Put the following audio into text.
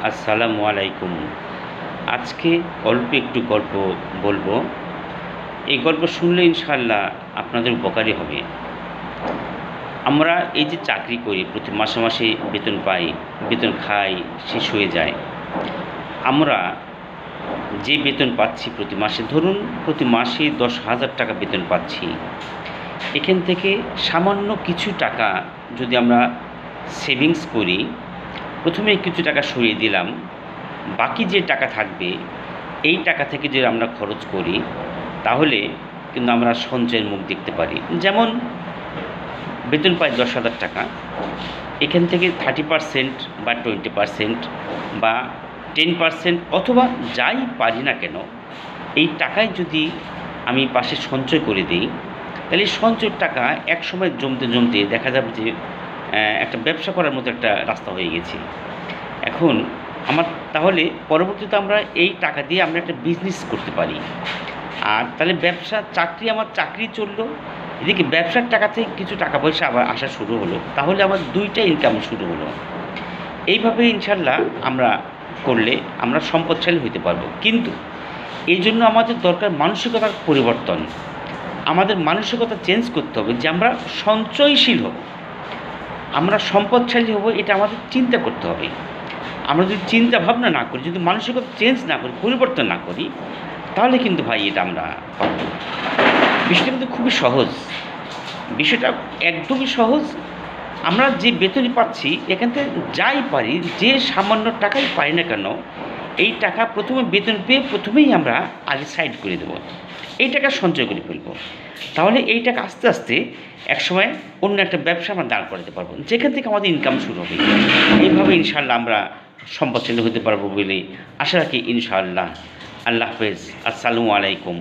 আসসালামু আলাইকুম। আজকে অল্প একটু গল্প বলবো। এই গল্প শুনলে ইনশাআল্লাহ আপনাদের উপকারী হবে। আমরা এই যে চাকরি করি, প্রতি মাসে মাসে বেতন পাই, বেতন খাই, শেষ হয়ে যায়। আমরা যে বেতন পাচ্ছি প্রতি মাসে, ধরুন প্রতি মাসে 10,000 টাকা বেতন পাচ্ছি। এখান থেকে সামান্য কিছু টাকা যদি আমরা সেভিংস করি, প্রথমে কিছু টাকা সরিয়ে দিলাম, বাকি যে টাকা থাকবে এই টাকা থেকে যদি আমরা খরচ করি, তাহলে কিন্তু আমরা সঞ্চয়ের মুখ দেখতে পারি। যেমন বেতন পাই 10,000 টাকা, এখান থেকে 30% বা 20% বা 10% অথবা যাই পারি না কেন, এই টাকায় যদি আমি পাশে সঞ্চয় করে দিই, তাহলে এই সঞ্চয়ের টাকা একসময় জমতে জমতে দেখা যাবে যে একটা ব্যবসা করার মতো একটা রাস্তা হয়ে গেছে। এখন তাহলে পরবর্তীতে আমরা এই টাকা দিয়ে আমরা একটা বিজনেস করতে পারি। আর তাহলে আমার চাকরি চললো, এদিকে ব্যবসার টাকা থেকে কিছু টাকা পয়সা আবার আসা শুরু হলো, তাহলে আমার দুইটা ইনকাম শুরু হলো। এইভাবে ইনশাল্লাহ আমরা করলে আমরা সম্পদশালী হতে পারবো। কিন্তু এই জন্য আমাদের দরকার মানসিকতার পরিবর্তন। আমাদের মানসিকতা চেঞ্জ করতে হবে যে আমরা সঞ্চয়শীল হব, আমরা সম্পদশালী হব, এটা আমাদের চিন্তা করতে হবে। আমরা যদি চিন্তা ভাবনা না করি, যদি মানসিকতা চেঞ্জ না করি, পরিবর্তন না করি, তাহলে কিন্তু ভাই এটা আমরা পাবো। বিষয়টা কিন্তু খুবই সহজ, বিষয়টা একদমই সহজ। আমরা যে বেতনই পাচ্ছি, এখান থেকে যাই পারি, যে সামান্য টাকাই পাই না কেন, এই টাকা প্রথমে বেতন পেয়ে প্রথমেই আমরা আগে সাইড করে দেবো, এই টাকা সঞ্চয় করে ফেলবো। তাহলে এই টাকা আস্তে আস্তে একসময় অন্য একটা ব্যবসা আমরা দাঁড় করাতে পারবো, যেখান থেকে আমাদের ইনকাম শুরু হবে। এইভাবে ইনশাআল্লাহ আমরা সম্পদশালী হতে পারবো বলে আশা রাখি ইনশাআল্লাহ। আল্লাহ হাফেজ। আসসালামু আলাইকুম।